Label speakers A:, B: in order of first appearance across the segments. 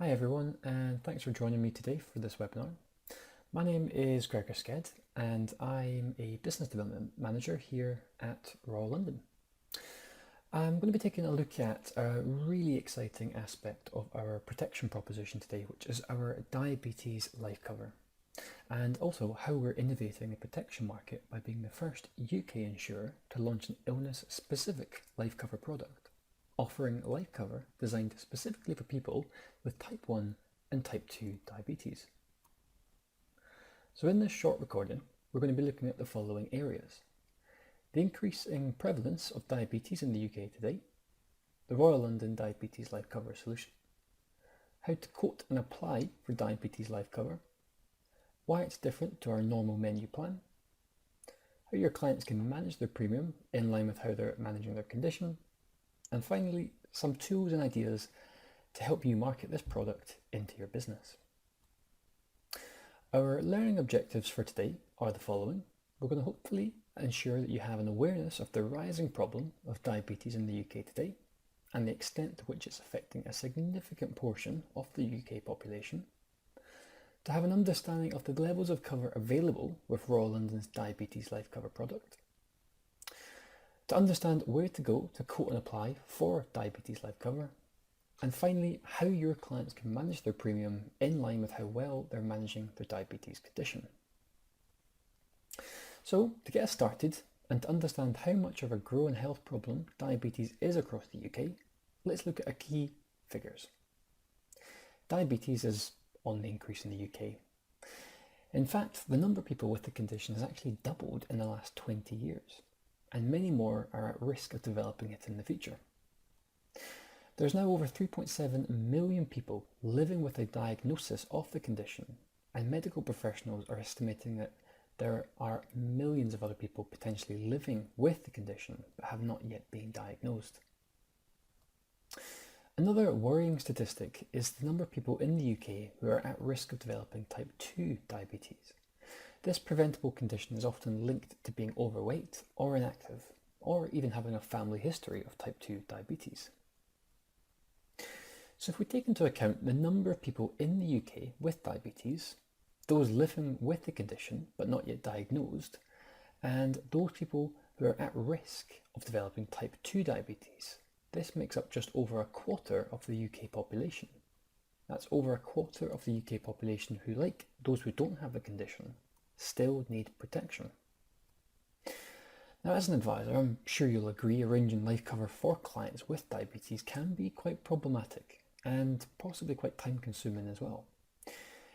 A: Hi everyone, and thanks for joining me today for this webinar. My name is Gregor Sked, and I'm a Business Development Manager here at Royal London. I'm going to be taking a look at a really exciting aspect of our protection proposition today, which is our diabetes life cover, and also how we're innovating the protection market by being the first UK insurer to launch an illness-specific life cover product, offering life cover designed specifically for people with type 1 and type 2 diabetes. So in this short recording, we're going to be looking at the following areas: the increasing prevalence of diabetes in the UK today, the Royal London Diabetes Life Cover solution, how to quote and apply for diabetes life cover, why it's different to our normal menu plan, how your clients can manage their premium in line with how they're managing their condition, and finally, some tools and ideas to help you market this product into your business. Our learning objectives for today are the following. We're going to hopefully ensure that you have an awareness of the rising problem of diabetes in the UK today and the extent to which it's affecting a significant portion of the UK population, to have an understanding of the levels of cover available with Royal London's Diabetes Life Cover product, to understand where to go to quote and apply for diabetes life cover, and finally, how your clients can manage their premium in line with how well they're managing their diabetes condition. So, to get us started and to understand how much of a growing health problem diabetes is across the UK, let's look at a key figures. Diabetes is on the increase in the UK. In fact, the number of people with the condition has actually doubled in the last 20 years, and many more are at risk of developing it in the future. There's now over 3.7 million people living with a diagnosis of the condition, and medical professionals are estimating that there are millions of other people potentially living with the condition but have not yet been diagnosed. Another worrying statistic is the number of people in the UK who are at risk of developing type 2 diabetes. This preventable condition is often linked to being overweight or inactive, or even having a family history of type 2 diabetes. So if we take into account the number of people in the UK with diabetes, those living with the condition but not yet diagnosed, and those people who are at risk of developing type 2 diabetes, this makes up just over a quarter of the UK population. That's over a quarter of the UK population who, like those who don't have the condition, still need protection. Now, as an advisor, I'm sure you'll agree arranging life cover for clients with diabetes can be quite problematic and possibly quite time consuming as well.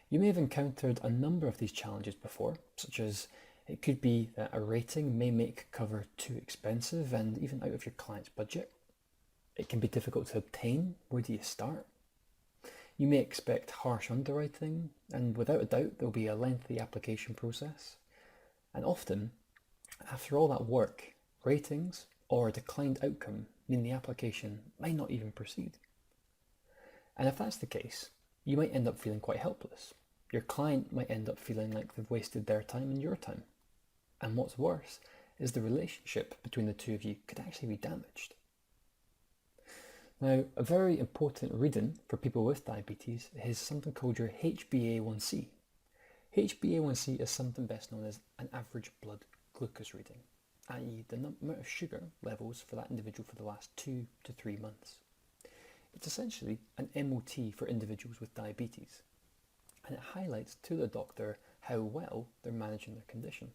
A: You may have encountered a number of these challenges before, such as it could be that a rating may make cover too expensive and even out of your client's budget. It can be difficult to obtain. Where do you start? You may expect harsh underwriting, and without a doubt there'll be a lengthy application process. And often, after all that work, ratings or a declined outcome mean the application might not even proceed. And if that's the case, you might end up feeling quite helpless. Your client might end up feeling like they've wasted their time and your time. And what's worse is the relationship between the two of you could actually be damaged. Now, a very important reading for people with diabetes is something called your HbA1c. HbA1c is something best known as an average blood glucose reading, i.e. the amount of sugar levels for that individual for the last 2 to 3 months. It's essentially an MOT for individuals with diabetes, and it highlights to the doctor how well they're managing their condition.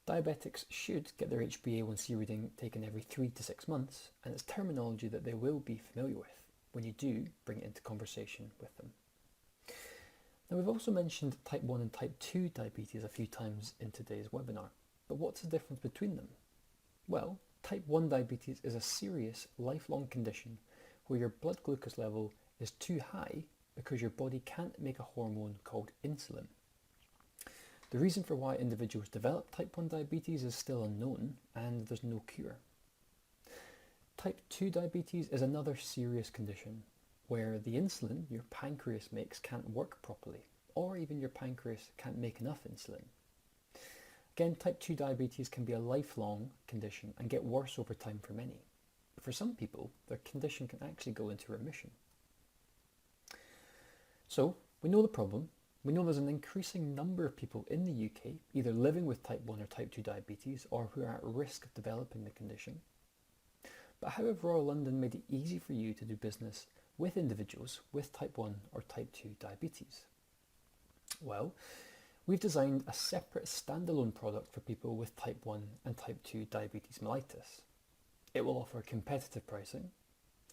A: Diabetics should get their HbA1c reading taken every 3 to 6 months, and it's terminology that they will be familiar with when you do bring it into conversation with them. Now, we've also mentioned type 1 and type 2 diabetes a few times in today's webinar, but what's the difference between them? Well, type 1 diabetes is a serious lifelong condition where your blood glucose level is too high because your body can't make a hormone called insulin. The reason for why individuals develop type 1 diabetes is still unknown, and there's no cure. Type 2 diabetes is another serious condition where the insulin your pancreas makes can't work properly, or even your pancreas can't make enough insulin. Again, type 2 diabetes can be a lifelong condition and get worse over time for many. For some people, their condition can actually go into remission. So we know the problem. We know there's an increasing number of people in the UK either living with type 1 or type 2 diabetes or who are at risk of developing the condition. But how have Royal London made it easy for you to do business with individuals with type 1 or type 2 diabetes? Well, we've designed a separate standalone product for people with type 1 and type 2 diabetes mellitus. It will offer competitive pricing,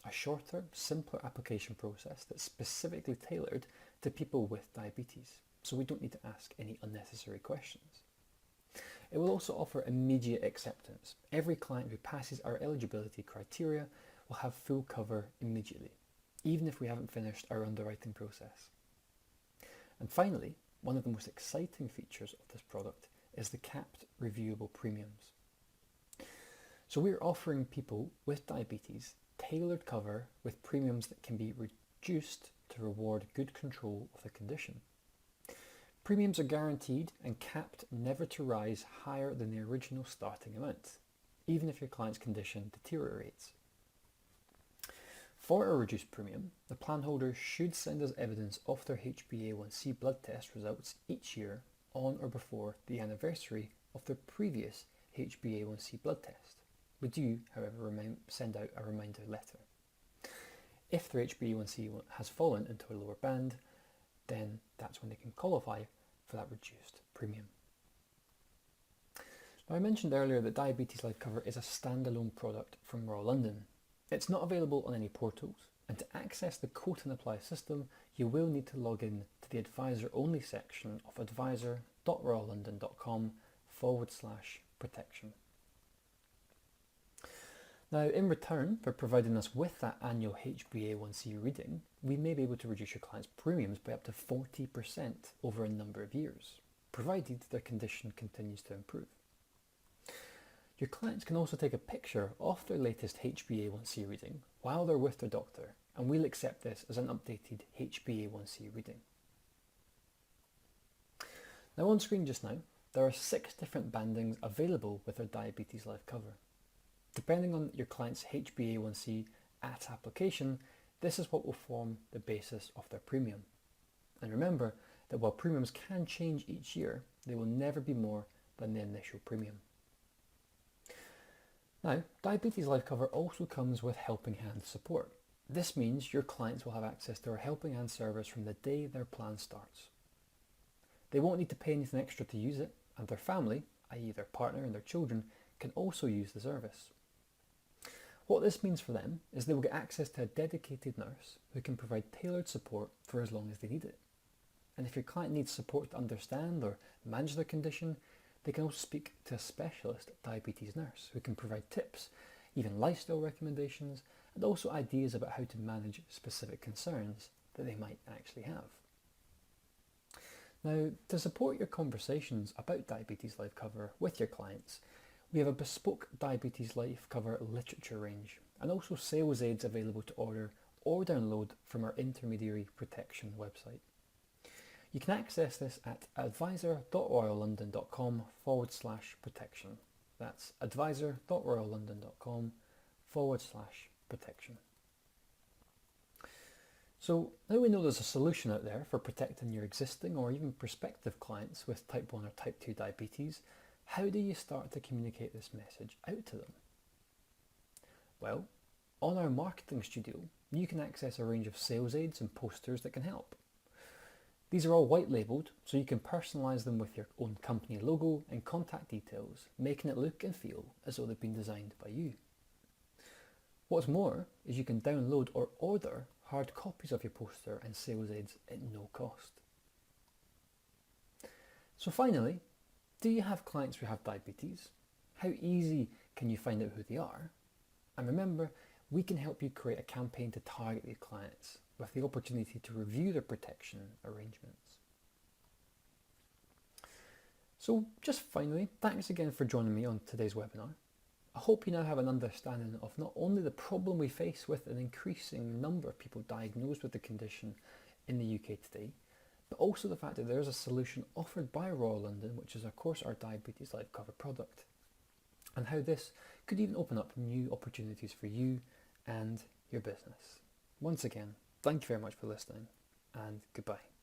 A: a shorter, simpler application process that's specifically tailored to people with diabetes, so we don't need to ask any unnecessary questions. It will also offer immediate acceptance. Every client who passes our eligibility criteria will have full cover immediately, even if we haven't finished our underwriting process. And finally, one of the most exciting features of this product is the capped reviewable premiums. So we're offering people with diabetes tailored cover with premiums that can be reduced to reward good control of the condition. Premiums are guaranteed and capped never to rise higher than the original starting amount, even if your client's condition deteriorates. For a reduced premium, the plan holder should send us evidence of their HbA1c blood test results each year on or before the anniversary of their previous HbA1c blood test. We do, however, send out a reminder letter. If their HbA1c has fallen into a lower band, then that's when they can qualify for that reduced premium. Now, I mentioned earlier that Diabetes Life Cover is a standalone product from Royal London. It's not available on any portals, and to access the quote and apply system, you will need to log in to the advisor-only section of advisor.royallondon.com/protection. Now, in return for providing us with that annual HbA1c reading, we may be able to reduce your client's premiums by up to 40% over a number of years, provided their condition continues to improve. Your clients can also take a picture of their latest HbA1c reading while they're with their doctor, and we'll accept this as an updated HbA1c reading. Now, on screen just now, there are 6 different bandings available with our Diabetes Life Cover. Depending on your client's HbA1c at application, this is what will form the basis of their premium. And remember that while premiums can change each year, they will never be more than the initial premium. Now, Diabetes Life Cover also comes with Helping Hand support. This means your clients will have access to our Helping Hand service from the day their plan starts. They won't need to pay anything extra to use it, and their family, i.e. their partner and their children, can also use the service. What this means for them is they will get access to a dedicated nurse who can provide tailored support for as long as they need it. And if your client needs support to understand or manage their condition, they can also speak to a specialist diabetes nurse who can provide tips, even lifestyle recommendations, and also ideas about how to manage specific concerns that they might actually have. Now, to support your conversations about Diabetes Life Cover with your clients, we have a bespoke Diabetes Life Cover literature range and also sales aids available to order or download from our intermediary protection website. You can access this at advisor.royallondon.com/protection. That's advisor.royallondon.com/protection. So now we know there's a solution out there for protecting your existing or even prospective clients with type 1 or type 2 diabetes. How do you start to communicate this message out to them? Well, on our marketing studio, you can access a range of sales aids and posters that can help. These are all white labelled, so you can personalise them with your own company logo and contact details, making it look and feel as though they've been designed by you. What's more is you can download or order hard copies of your poster and sales aids at no cost. So finally, do you have clients who have diabetes? How easy can you find out who they are? And remember, we can help you create a campaign to target your clients with the opportunity to review their protection arrangements. So just finally, thanks again for joining me on today's webinar. I hope you now have an understanding of not only the problem we face with an increasing number of people diagnosed with the condition in the UK today, but also the fact that there is a solution offered by Royal London, which is of course our Diabetes Life Cover product, and how this could even open up new opportunities for you and your business. Once again, thank you very much for listening. and goodbye.